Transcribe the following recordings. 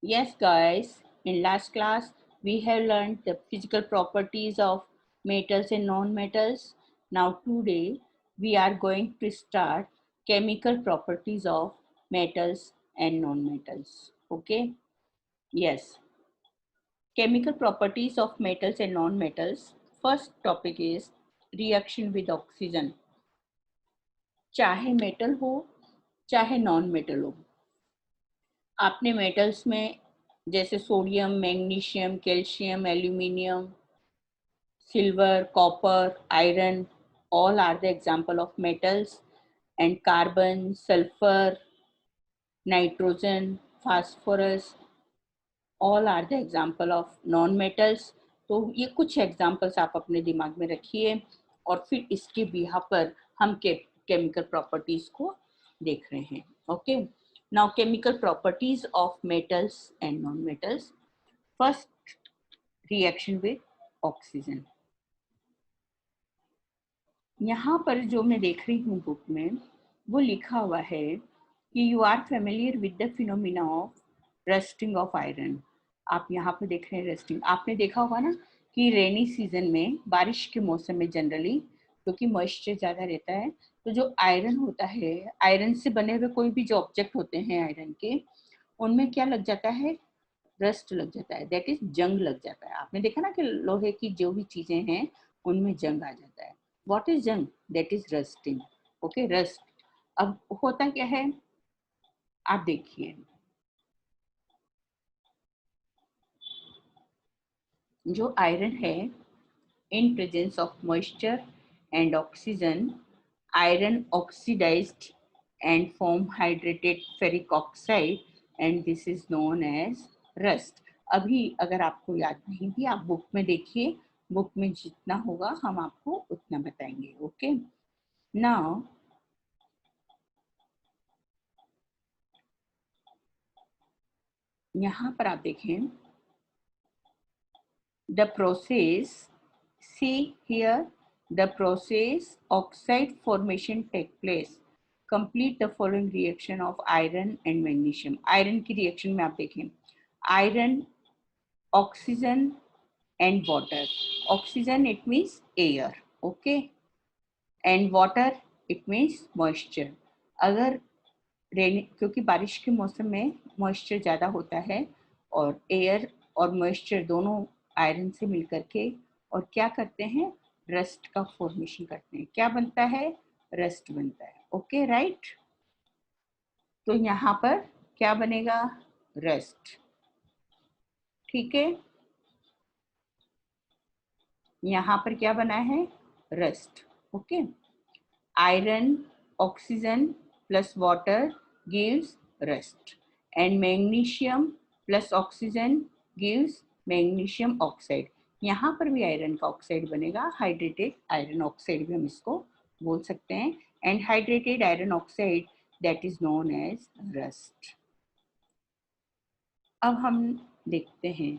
Yes, guys, in last class we have learned the physical properties of metals and non-metals. Now today we are going to start chemical properties of metals and non-metals. Okay? Yes, chemical properties of metals and non-metals. First topic is reaction with oxygen. चाहे metal हो चाहे non metal हो, आपने metals में जैसे sodium, magnesium, calcium, aluminium, silver, copper, iron, all are the example of metals, and carbon, sulfur, nitrogen, phosphorus, all are the example of non metals. तो ये कुछ एग्जाम्पल्स आप अपने दिमाग में रखिए और फिर इसके बिहा पर हम केमिकल प्रॉपर्टीज को देख रहे हैं. Okay, now chemical properties of metals and non metals. First, reaction with oxygen. यहाँ पर जो मैं देख रही हूँ बुक में, वो लिखा हुआ है कि you are familiar with the phenomena of rusting of iron. आप यहाँ पर देख रहे हैं रस्टिंग. आपने देखा होगा ना कि रेनी सीजन में, बारिश के मौसम में जनरली क्योंकि मॉइस्चर ज़्यादा रहता है, तो जो आयरन होता है, आयरन से बने हुए कोई भी जो ऑब्जेक्ट होते हैं आयरन के, उनमें क्या लग जाता है? रस्ट लग जाता है, दैट इज जंग लग जाता है. आपने देखा ना कि लोहे की जो भी चीजें हैं उनमें जंग आ जाता है. व्हाट इज जंग? That is rusting. Okay, rust. अब होता क्या है, आप देखिए, जो आयरन है, इन presence of moisture and oxygen, iron oxidized and form hydrated ferric oxide, and this is known as rust. अभी अगर आपको याद नहीं भी, आप बुक में देखिए, बुक में जितना होगा हम आपको उतना बताएंगे. ओके, नाउ यहाँ पर आप देखें the process. See here, the process oxide formation take place. Complete the following reaction of iron and magnesium. Iron की reaction में आप देखें, iron, oxygen and water. Oxygen it means air, okay, and water it means moisture. अगर रेनी, क्योंकि बारिश के मौसम में मॉइस्चर ज़्यादा होता है और एयर और मॉइस्चर दोनों आयरन से मिलकर के और क्या करते हैं, रस्ट का फॉर्मेशन करते हैं. क्या बनता है? रस्ट बनता है. Okay, right. तो यहाँ पर क्या बनेगा? रस्ट. ठीक है, यहाँ पर क्या बना है? Rust. Okay, iron, oxygen plus water gives rust, and magnesium plus oxygen gives magnesium oxide. यहाँ पर भी आयरन का ऑक्साइड बनेगा, हाइड्रेटेड आयरन ऑक्साइड भी हम इसको बोल सकते हैं, and hydrated iron oxide that is known as rust. अब हम देखते हैं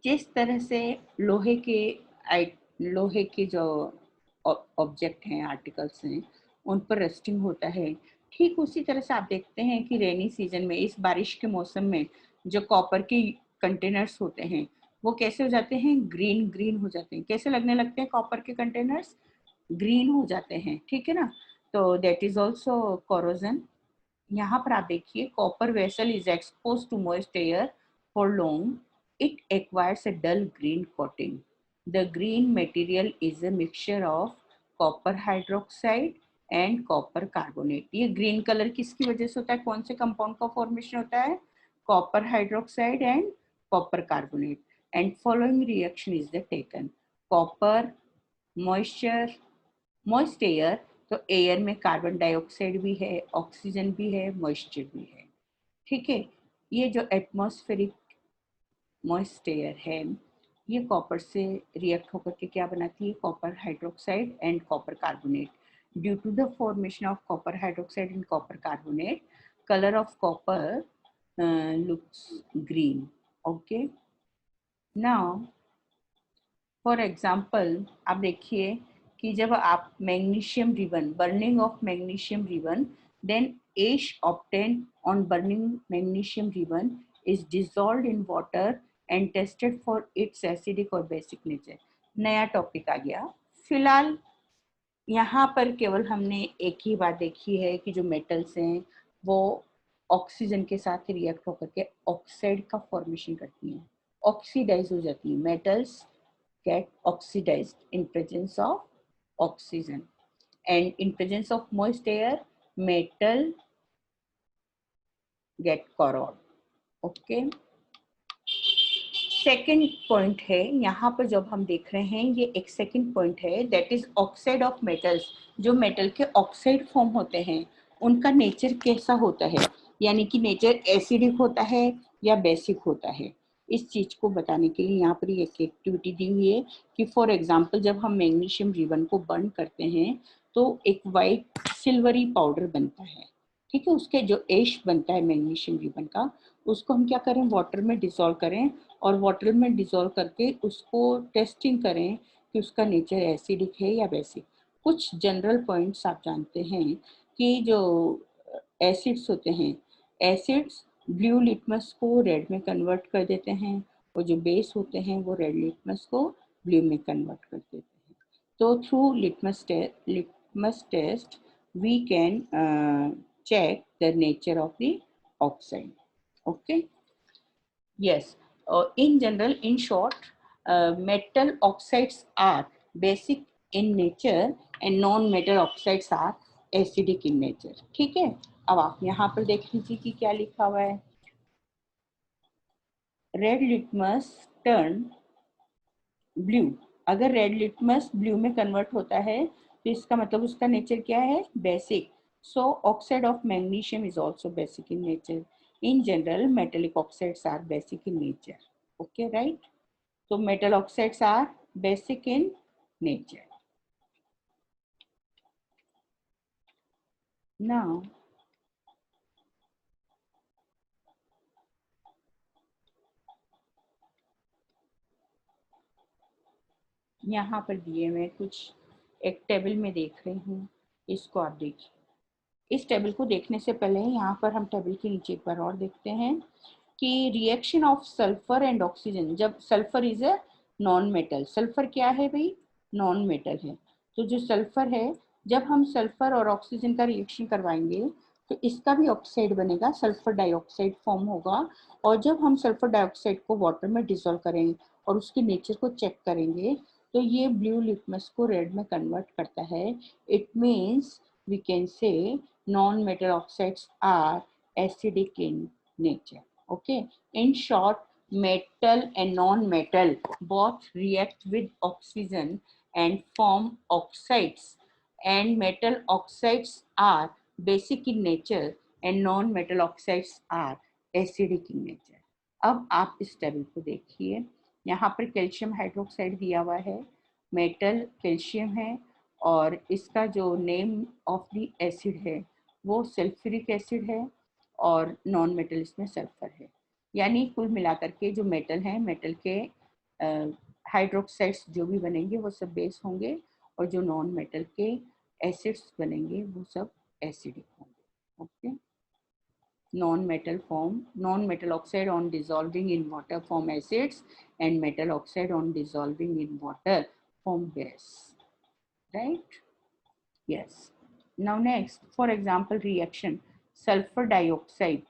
जिस तरह से लोहे लोहे के जो ऑब्जेक्ट हैं, आर्टिकल्स हैं, उन पर रस्टिंग होता है, ठीक उसी तरह से आप देखते हैं कि रेनी सीजन में, इस बारिश के मौसम में, जो कॉपर के कंटेनर्स होते हैं वो कैसे हो जाते हैं? ग्रीन ग्रीन हो जाते हैं. कैसे लगने लगते हैं कॉपर के कंटेनर्स? ग्रीन हो जाते हैं. ठीक है ना, तो दैट इज ऑल्सो कोरोजन. यहाँ पर आप देखिए, copper vessel is expose to moist air for long, it acquires a dull green coating. The green material is a mixture of copper hydroxide and copper carbonate. ये green color किसकी वजह से होता है? कौन से कंपाउंड का फॉर्मेशन होता है? Copper hydroxide and copper carbonate. And following reaction is the taken. Copper, moisture, moist air, तो एयर में कार्बन डाइऑक्साइड भी है, ऑक्सीजन भी है, मॉइस्चर भी है. ठीक है, ये जो एटमॉस्फेरिक मॉइस्ट एयर है, ये कॉपर से रिएक्ट होकर के क्या बनाती है? Copper hydroxide and copper carbonate. Due to the formation of copper hydroxide and copper carbonate, colour of copper looks green. Okay, now for example आप देखिए कि जब आप magnesium ribbon, burning of magnesium ribbon, then ash obtained on burning magnesium ribbon is dissolved in water and tested for its acidic or basic nature। नया topic आ गया। फिलहाल यहाँ पर केवल हमने एक ही बात देखी है कि जो मेटल्स हैं वो ऑक्सीजन के साथ रिएक्ट होकर के ऑक्साइड का फॉर्मेशन करती हैं, ऑक्सीडाइज हो जाती हैं। Metals get oxidised in presence of oxygen and in presence of moist air metal get corrode। Okay, second point है यहाँ पर जब हम देख रहे हैं, ये एक सेकेंड पॉइंट है, that is oxide of metals. जो मेटल के ऑक्साइड फॉर्म होते हैं उनका नेचर कैसा होता है, यानी कि नेचर एसिडिक होता है या बेसिक होता है। इस चीज को बताने के लिए यहाँ पर एक एक्टिविटी दी हुई है कि फॉर एग्जांपल जब हम मैग्नीशियम रिबन को बर्न करते हैं तो एक वाइट सिल्वरी पाउडर बनता है, ठीक है। उसके जो एश बनता है मैग्नीशियम रिबन का, उसको हम क्या करें, वाटर में डिसॉल्व करें और वाटर में डिसॉल्व करके उसको टेस्टिंग करें कि उसका नेचर एसिडिक है या बेसिक। कुछ जनरल पॉइंट्स आप जानते हैं कि जो एसिड्स होते हैं, एसिड्स ब्लू लिटमस को रेड में कन्वर्ट कर देते हैं और जो बेस होते हैं वो रेड लिटमस को ब्लू में कन्वर्ट कर देते हैं। तो through litmus test we can check the nature of the oxide। Okay, yes, in general, in short, metal oxides are basic in nature and non-metal oxides are acidic in nature। ठीक है, अब आप यहाँ पर देख लीजिए कि क्या लिखा हुआ है। रेड लिटमस टर्न ब्लू, अगर रेड लिटमस ब्लू में कन्वर्ट होता है तो इसका मतलब उसका नेचर क्या है, basic. So oxide of magnesium is also basic in nature. In general metallic oxides are basic in nature. Okay, right. तो metal oxides are basic in nature. Now यहाँ पर दिए मैं कुछ एक टेबल में देख रही हूँ, इसको आप देखिए। इस टेबल को देखने से पहले यहाँ पर हम टेबल के नीचे एक बार और देखते हैं कि reaction of sulphur and oxygen, जब sulphur is a non metal, sulphur क्या है भाई, नॉन मेटल है। तो जो सल्फर है, जब हम सल्फर और ऑक्सीजन का रिएक्शन करवाएंगे तो इसका भी ऑक्साइड बनेगा, सल्फर डाइऑक्साइड फॉर्म होगा। और जब हम सल्फर डाइऑक्साइड को वाटर में डिसॉल्व करेंगे और उसके नेचर को चेक करेंगे तो ये ब्लू लिटमस को रेड में कन्वर्ट करता है। It means we can say non-metal oxides are acidic in nature। Okay, in short, metal and non-metal both react with oxygen and form oxides, and metal oxides are basic in nature and non-metal oxides are acidic in nature। अब आप इस table को देखिए, यहाँ पर calcium hydroxide दिया हुआ है, मेटल कैल्शियम है और इसका जो नेम ऑफ द एसिड है वो सल्फ्यूरिक एसिड है और नॉन मेटल इसमें सल्फर है। यानी कुल मिलाकर के जो मेटल हैं, मेटल के हाइड्रोक्साइड्स जो भी बनेंगे वो सब बेस होंगे और जो नॉन मेटल के एसिड्स बनेंगे वो सब एसिडिक होंगे। Okay, non-metal oxide on dissolving in water form acids and metal oxide on dissolving in water form gas, right? Yes. Now next, for example, reaction sulfur dioxide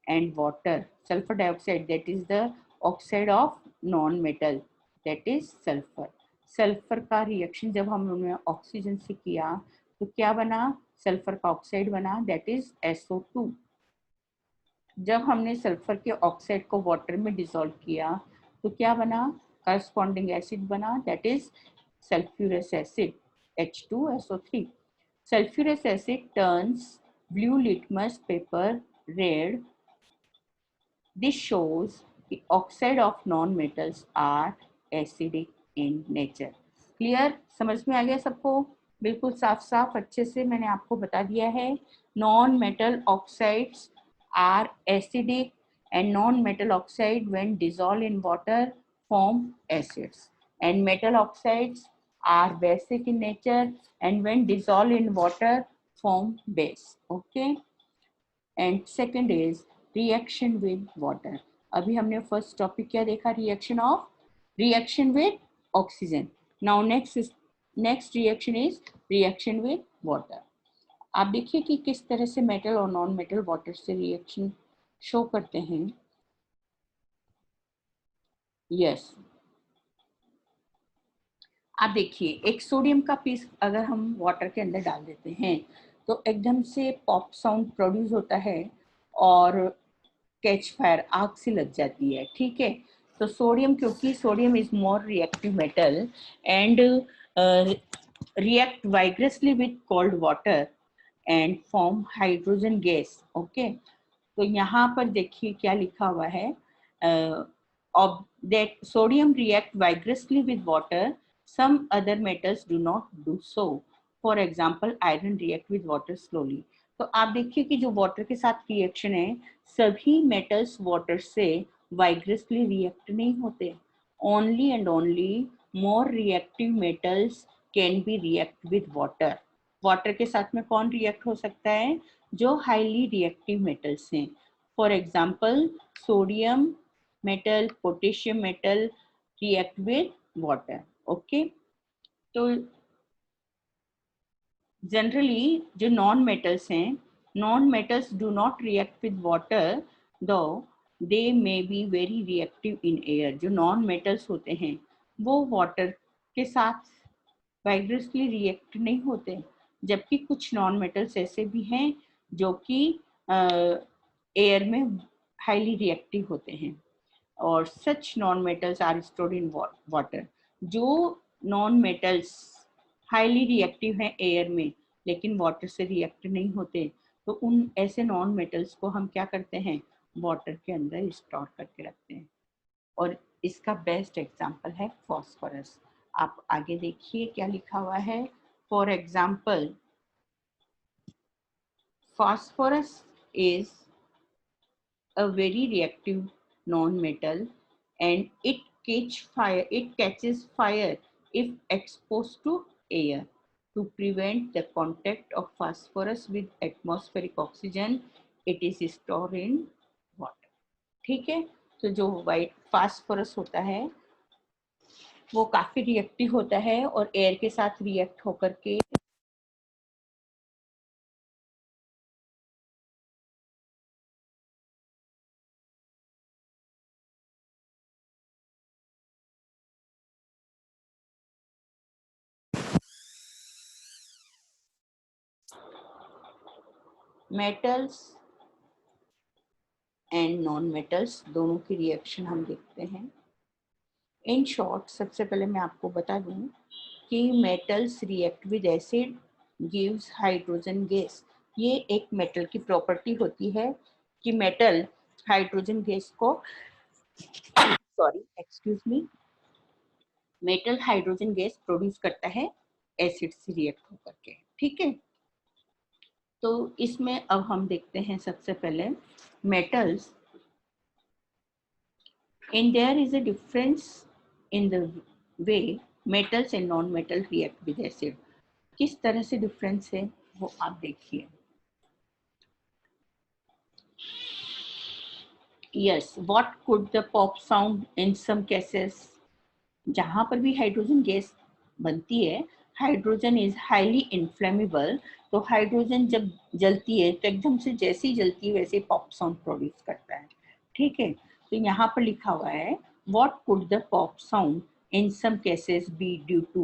and water. Sulfur dioxide, that is the oxide of non-metal, that is sulfur। Sulphur का reaction जब हमने oxygen से किया तो क्या बना, sulphur का oxide बना, दैट इज SO2। जब हमने सल्फर के ऑक्साइड को वाटर में डिसॉल्व किया तो क्या बना, करस्पॉन्डिंग एसिड बना, that is sulphurous acid H2SO3। sulfurous acid turns blue litmus paper red। This shows the oxide of non-metals are acidic in nature। Clear, समझ में आ गया सबको, बिल्कुल साफ साफ अच्छे से मैंने आपको बता दिया है। Non metal oxides are acidic and non-metal oxide when dissolved in water form acids, and metal oxides are basic in nature and when dissolved in water form base. Okay. And second is reaction with water. अभी हमने first topic क्या देखा, reaction with oxygen. Now next reaction is reaction with water. आप देखिए कि किस तरह से मेटल और नॉन मेटल वाटर से रिएक्शन शो करते हैं. यस, आप देखिए एक सोडियम का पीस अगर हम वाटर के अंदर डाल देते हैं तो एकदम से पॉप साउंड प्रोड्यूस होता है और कैच फायर, आग से लग जाती है. ठीक है. तो सोडियम, क्योंकि sodium is more reactive metal and react vigorously with cold water and form hydrogen gas. Okay. तो यहाँ पर देखिए क्या लिखा हुआ है, that sodium react vigorously with water, some other metals do not do so. For example, iron react with water slowly. तो आप देखिए कि जो वाटर के साथ रिएक्शन है, सभी मेटल्स वाटर से वाइग्रसली रिएक्ट नहीं होते. Only and only more reactive metals can be react with water. Water के साथ में कौन रिएक्ट हो सकता है? जो हाईली रिएक्टिव मेटल्स हैं. For example sodium metal, potassium metal react with water. Okay. तो जनरली जो नॉन मेटल्स हैं, non metals do not react with water though they may be very reactive in air. जो non metals होते हैं वो water के साथ वाइब्रेसली react नहीं होते, जबकि कुछ नॉन मेटल्स ऐसे भी हैं जो कि एयर में हाईली रिएक्टिव होते हैं. और such non metals are stored in water. जो नॉन मेटल्स हाईली रिएक्टिव हैं एयर में लेकिन वाटर से रिएक्ट नहीं होते, तो उन ऐसे नॉन मेटल्स को हम क्या करते हैं, वाटर के अंदर स्टोर करके रखते हैं. और इसका बेस्ट एग्जाम्पल है फॉस्फोरस. आप आगे देखिए क्या लिखा हुआ है. For example phosphorus is a very reactive non-metal and it catches fire if exposed to air. To prevent the contact of phosphorus with atmospheric oxygen, it is stored in water. ठीक है. तो जो वाइट फास्फोरस होता है वो काफी reactive होता है और एयर के साथ रिएक्ट होकर के मेटल्स एंड नॉन मेटल्स दोनों की रिएक्शन हम देखते हैं. इन शॉर्ट सबसे पहले मैं आपको बता दूं कि metals react with acid gives hydrogen gas. ये एक मेटल की प्रॉपर्टी होती है कि मेटल हाइड्रोजन गैस को मेटल हाइड्रोजन गैस प्रोड्यूस करता है एसिड से रिएक्ट होकर के. ठीक है. तो इसमें अब हम देखते हैं सबसे पहले metals. And there is a difference in the way metals and non-metal react with acid. किस तरह से डिफरेंस है वो आप देखिए. Yes, what could the pop sound in some cases? जहाँ पर भी हाइड्रोजन गैस बनती है, हाइड्रोजन इज हाईली इन्फ्लेमेबल. तो हाइड्रोजन जब जलती है तो एकदम से जैसे ही जलती है वैसे पॉप साउंड प्रोड्यूस करता है. ठीक है. तो यहाँ पर लिखा हुआ है what could the pop sound in some cases be due to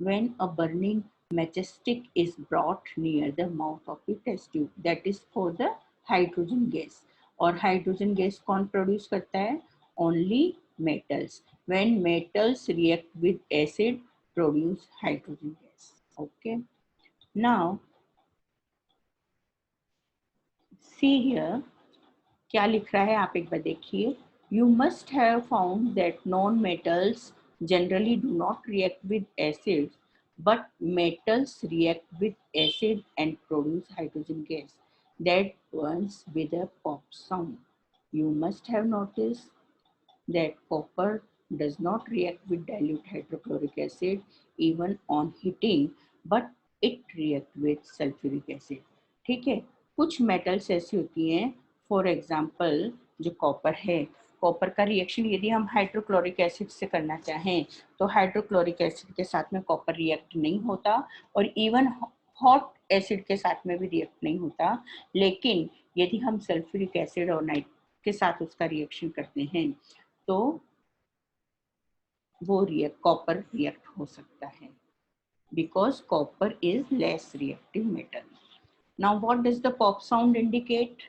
when a burning matchstick is brought near the mouth of the test tube, that is for the hydrogen gas. और हाइड्रोजन गैस कौन produce करता है? Only metals. When metals react with acid, produce hydrogen gas. Okay. Now, see here, क्या लिख रहा है आप एक बार देखिए. You must have found that non-metals generally do not react with acids, but metals react with acid and produce hydrogen gas that burns with a pop sound. You must have noticed that copper does not react with dilute hydrochloric acid. even on heating, but it react with sulfuric acid. ठीक है, कुछ metals ऐसी होती हैं, for example जो copper है, copper का reaction यदि हम हाइड्रोक्लोरिक एसिड से करना चाहें तो हाइड्रोक्लोरिक एसिड के साथ में कॉपर रिएक्ट नहीं होता, और इवन हॉट एसिड के साथ में भी रिएक्ट नहीं होता। लेकिन यदि हम सल्फ्यूरिक एसिड और नाइट के साथ उसका रिएक्शन करते हैं तो वो कॉपर रिएक्ट हो सकता है, because copper is less reactive metal. Now what does the pop sound indicate?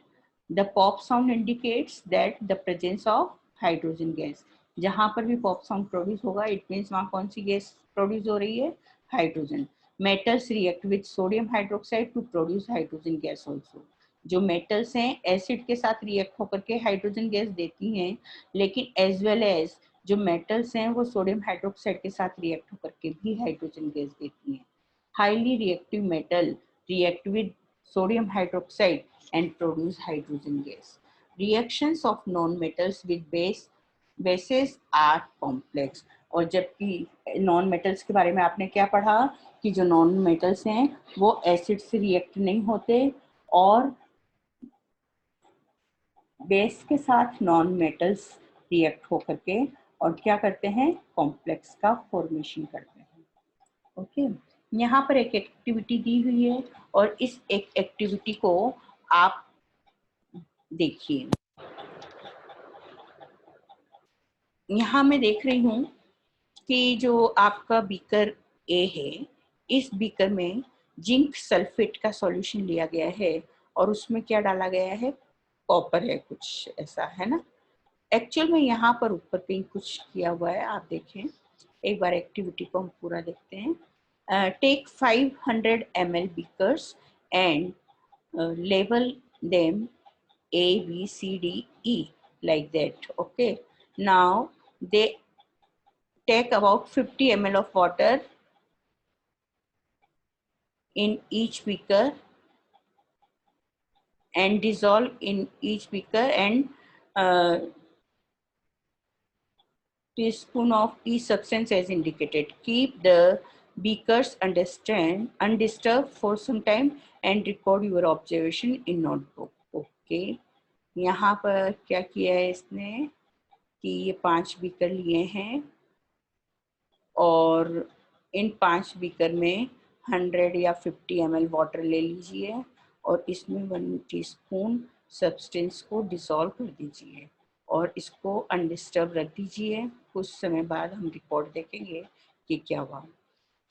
The pop sound indicates that the presence of hydrogen gas. जहाँ पर भी pop sound प्रोड्यूस होगा, it means वहाँ कौन सी गैस प्रोड्यूस हो रही है? Hydrogen. Metals react with sodium hydroxide to produce hydrogen gas also. जो मेटल्स हैं एसिड के साथ रिएक्ट होकर के हाइड्रोजन गैस देती हैं, लेकिन एज वेल एज जो मेटल्स हैं वो सोडियम हाइड्रोक्साइड के साथ रिएक्ट होकर के भी हाइड्रोजन गैस देती हैं. Highly reactive metal react with sodium hydroxide and produce hydrogen gas. Reactions of non metals with bases are complex. और जबकि नॉन मेटल्स के बारे में आपने क्या पढ़ा कि जो नॉन मेटल्स हैं वो एसिड से रिएक्ट नहीं होते और बेस के साथ नॉन मेटल्स रिएक्ट होकर के और क्या करते हैं? कॉम्प्लेक्स का फॉर्मेशन करते हैं. ओके, यहाँ पर एक एक्टिविटी दी हुई है और इस एक एक्टिविटी को आप देखिए. यहाँ मैं देख रही हूँ कि जो आपका बीकर ए है, इस बीकर में जिंक सल्फेट का सॉल्यूशन लिया गया है और उसमें क्या डाला गया है? कॉपर है, कुछ ऐसा है ना. एक्चुअल में यहाँ पर ऊपर कहीं कुछ किया हुआ है, आप देखें. एक बार एक्टिविटी को हम पूरा देखते हैं. Take 500 ml beakers and label them A, B, C, D, E like that. Okay. Now they take about 50 ml of water in each beaker and dissolve in each beaker and teaspoon of each substance as indicated. Keep the beakers undisturbed for some time and record your observation in notebook. Okay. यहाँ पर क्या किया है इसने कि ये 5 beaker लिए हैं और इन 5 बीकर में 100 या 50 ml वाटर ले लीजिए और इसमें 1 टीस्पून सब्सटेंस को डिसॉल्व कर दीजिए और इसको अनडिस्टर्ब रख दीजिए. कुछ समय बाद हम रिपोर्ट देखेंगे कि क्या हुआ.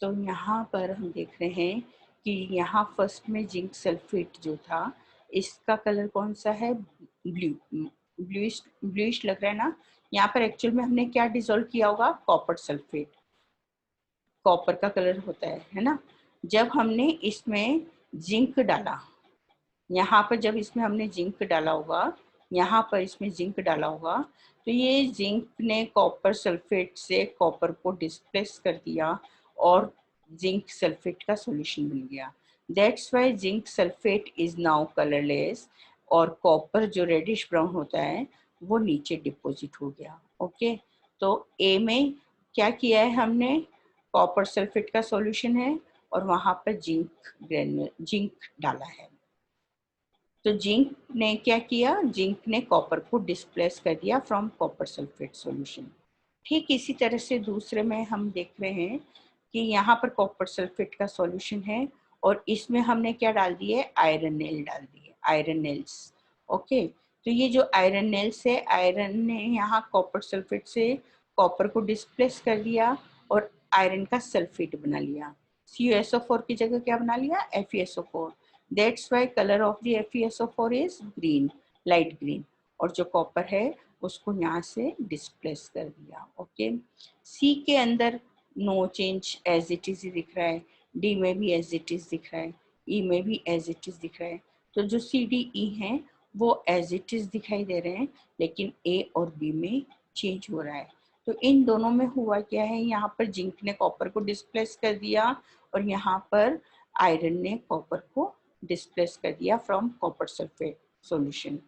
तो यहाँ पर हम देख रहे हैं कि यहाँ फर्स्ट में जिंक सल्फेट जो था, इसका कलर कौन सा है? ब्लूइश लग रहा है ना. यहाँ पर एक्चुअल में हमने क्या डिसॉल्व किया होगा? Copper sulphate. कॉपर का कलर होता है ना. जब हमने इसमें जिंक डाला, यहाँ पर जब इसमें हमने जिंक डाला होगा, यहाँ पर इसमें जिंक डाला होगा, तो ये जिंक ने कॉपर सल्फेट से कॉपर को डिस्प्लेस कर दिया और जिंक सल्फेट का सॉल्यूशन बन गया. That's why zinc sulphate is now colourless और कॉपर जो रेडिश ब्राउन होता है वो नीचे डिपॉजिट हो गया. ओके, तो ए में क्या किया है हमने? कॉपर सल्फेट का सॉल्यूशन है और वहाँ पर जिंक डाला है. तो जिंक ने क्या किया? जिंक ने कॉपर को डिस्प्लेस कर दिया फ्रॉम कॉपर सल्फेट सॉल्यूशन. ठीक इसी तरह से दूसरे में हम देख रहे हैं कि यहाँ पर कॉपर सल्फेट का सॉल्यूशन है और इसमें हमने क्या डाल दिए? आयरन नेल डाल दिए, आयरन नेल्स. ओके, तो ये जो आयरन नेल्स है, आयरन ने यहाँ कॉपर सल्फेट से कॉपर को डिस्प्लेस कर दिया और आयरन का सल्फेट बना लिया. CuSO4 की जगह क्या बना लिया? FeSO4. That's why color of the FeSO4 is green, light green. और जो कॉपर है उसको यहाँ से डिस्प्लेस कर दिया. ओके, सी के अंदर no change, as it is दिख रहा है. डी में भी एज इट इज दिख रहा है. ई में भी एज इट इज दिख रहा है. तो जो सी डी ई हैं वो एज इट इज दिखाई दे रहे हैं, लेकिन ए और बी में चेंज हो रहा है. तो इन दोनों में हुआ क्या है? यहाँ पर जिंक ने कॉपर को डिस्प्लेस कर दिया और यहाँ पर आयरन ने कॉपर को डिस्प्लेस कर दिया फ्रॉम कॉपर सल्फेट सॉल्यूशन.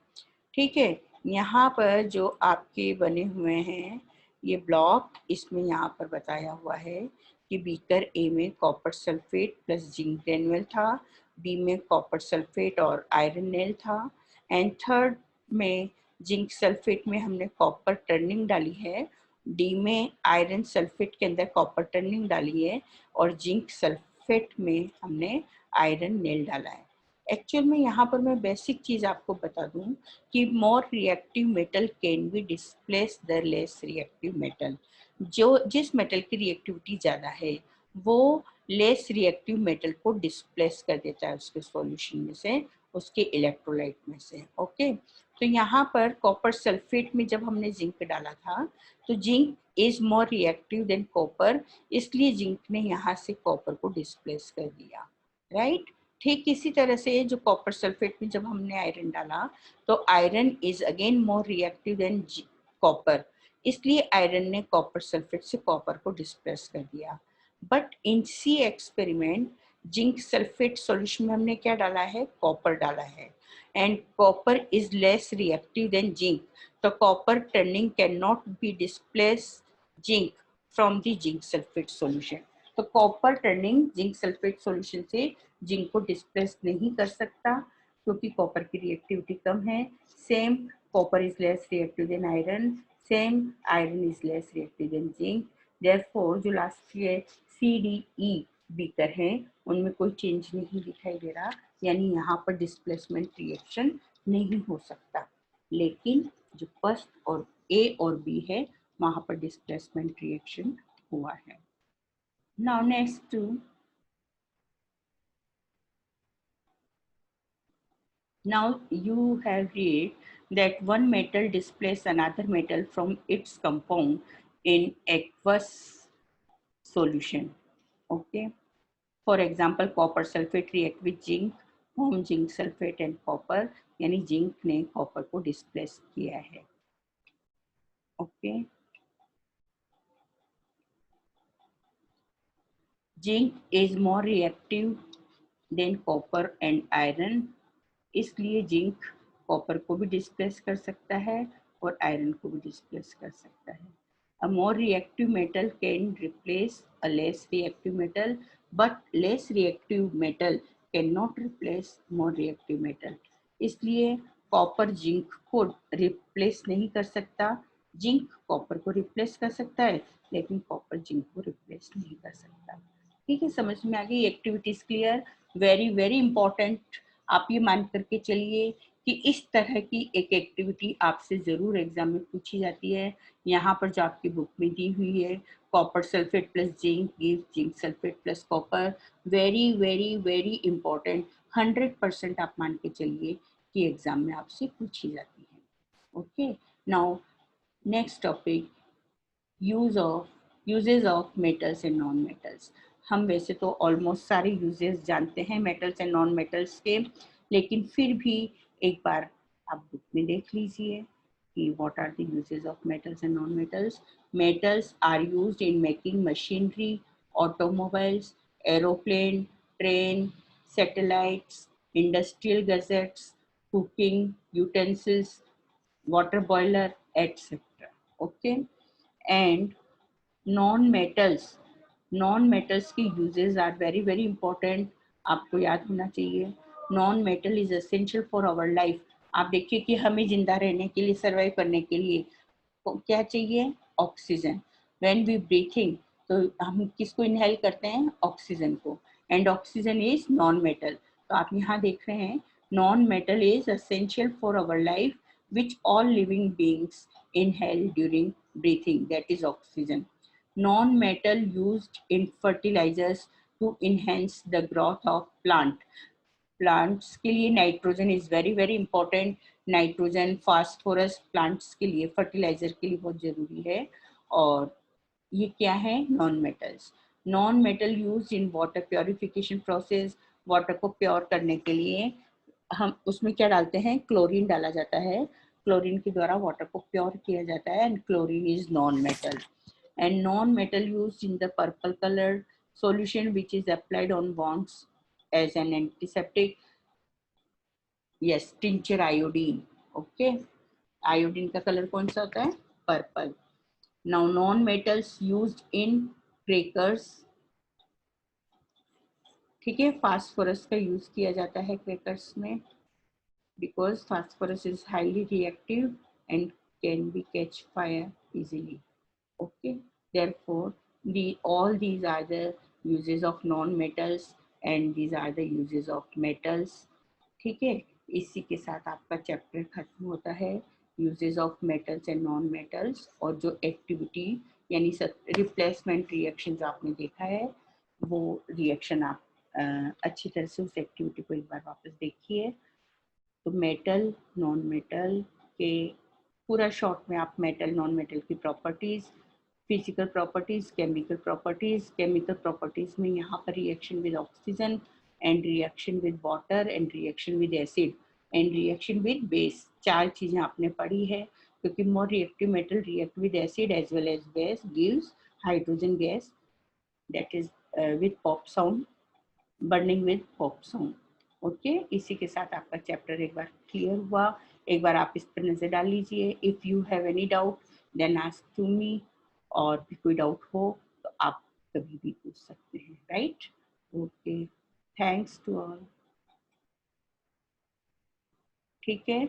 ठीक है, यहाँ पर जो आपके बने हुए हैं ये ब्लॉक, इसमें यहाँ पर बताया हुआ है कि बीकर ए में copper sulphate plus zinc granule था, बी में कॉपर सल्फेट और आयरन नेल था, एंड थर्ड में जिंक सल्फेट में हमने कॉपर टर्निंग डाली है, डी में आयरन सल्फेट के अंदर कॉपर टर्निंग डाली है और जिंक सल्फेट में हमने आयरन नेल डाला है। एक्चुअल में यहाँ पर मैं बेसिक चीज आपको बता दूं कि मोर reactive metal can be displace the less reactive metal. जो जिस मेटल की रिएक्टिविटी ज्यादा है वो लेस रिएक्टिव मेटल को डिस्प्लेस कर देता है उसके सॉल्यूशन में से, उसके इलेक्ट्रोलाइट में से। ओके, तो यहाँ पर कॉपर सल्फेट में जब हमने जिंक डाला था तो zinc is more reactive than copper, इसलिए जिंक ने यहाँ से कॉपर को डिस्प्लेस कर दिया, राइट। ठीक इसी तरह से जो कॉपर सल्फेट में जब हमने आयरन डाला तो iron is again more reactive than copper, इसलिए आयरन ने कॉपर सल्फेट से कॉपर को डिस्प्लेस कर दिया। But in C experiment zinc sulphate solution में हमने क्या डाला है, कॉपर डाला है, and copper is less reactive than zinc, तो copper turning can not be displace zinc from the zinc sulphate solution. तो copper turning zinc sulphate solution से जिंक को डिस्प्लेस नहीं कर सकता क्योंकि कॉपर की रिएक्टिविटी कम है। Same copper is less reactive then iron, same iron is less reactive than zinc, therefore जो लास्ट के सी डी ई बीकर हैं उनमें कोई चेंज नहीं दिखाई दे रहा, यानी यहाँ पर डिस्प्लेसमेंट रिएक्शन नहीं हो सकता। लेकिन जो फर्स्ट और ए और बी है वहां पर डिस्प्लेसमेंट रिएक्शन हुआ है। Now next now you have read that one metal displaces another metal from its compound in aqueous solution. Okay. For example, copper sulfate react with zinc, form zinc sulfate and copper, यानी zinc ने copper को displace किया है। Okay, zinc is more reactive than copper and iron, इसलिए zinc copper को भी displace कर सकता है और आयरन को भी डिस्प्लेस कर सकता है। A more reactive metal can replace a less reactive metal, but less reactive metal cannot replace more reactive metal. इसलिए कॉपर जिंक को रिप्लेस नहीं कर सकता, जिंक कॉपर को रिप्लेस कर सकता है लेकिन कॉपर जिंक को रिप्लेस नहीं कर सकता। ठीक है, समझ में आ गई? Activities clear? Very very important. आप ये मान करके चलिए कि इस तरह की एक एक्टिविटी आपसे जरूर एग्जाम में पूछी जाती है। यहाँ पर जो आपकी बुक में दी हुई है, copper sulphate plus zinc give zinc sulphate plus copper, very very very important. 100% आप मान के चलिए कि एग्जाम में आपसे पूछी जाती है। Okay, now next topic, uses of metals and non metals. हम वैसे तो ऑलमोस्ट सारे यूजेस जानते हैं मेटल्स एंड नॉन मेटल्स के, लेकिन फिर भी एक बार आप बुक में देख लीजिए कि what are the uses of metals and non metals. Metals are used in making machinery, automobiles, aeroplane, train, satellites, industrial gadgets, cooking utensils, water boiler, etc. Okay, and non metals की uses are very very important, आपको याद होना चाहिए। Non metal is essential for our life. आप देखिए कि हमें जिंदा रहने के लिए, सर्वाइव करने के लिए क्या चाहिए? ऑक्सीजन। व्हेन वी ब्रीथिंग, तो हम किसको इनहेल करते हैं? ऑक्सीजन को, and oxygen is non metal. तो आप यहाँ देख रहे हैं non metal is essential for our life which all living beings inhale during breathing, that is oxygen. Non-metal used in fertilizers to enhance the growth of plants के लिए nitrogen is very very important. Nitrogen, phosphorus plants के लिए, fertiliser के लिए बहुत जरूरी है। और ये क्या है? Non metals. Non metal use in water purification process, water को प्योर करने के लिए हम उसमें क्या डालते हैं? क्लोरीन डाला जाता है, क्लोरीन के द्वारा वाटर को प्योर किया जाता है, and chlorine is non metal. And non metal used in the purple colour solution which is applied on wounds as an antiseptic, yes, tincture iodine. Okay, iodine का कलर कौन सा होता है? Purple. Now non metals used in crackers, ठीक है, phosphorus का use किया जाता है क्रैकर्स में because phosphorus is highly reactive and can be catch fire easily. Okay, therefore all these are the uses of non-metals and these are the uses of metals. ठीक है, इसी के साथ आपका चैप्टर खत्म होता है, uses of metals and non metals, और जो एक्टिविटी यानी रिप्लेसमेंट रिएक्शन जो आपने देखा है वो रिएक्शन आप अच्छी तरह से उस एक्टिविटी को एक बार वापस देखिए। तो मेटल नॉन मेटल के पूरा शॉर्ट में आप मेटल नॉन मेटल की properties, physical properties, chemical properties में यहाँ पर reaction with oxygen and reaction with water and reaction with acid and reaction with base, चार चीजें आपने पढ़ी है, क्योंकि more reactive metal react with acid as well as base gives hydrogen gas that is with pop sound, burning with pop sound. Okay, इसी के साथ आपका चैप्टर एक बार क्लियर हुआ, एक बार आप इस पर नजर डाल लीजिए। If you have any doubt then ask to me, और भी कोई डाउट हो तो आप कभी भी पूछ सकते हैं, right? Okay, thanks to all. ठीक है।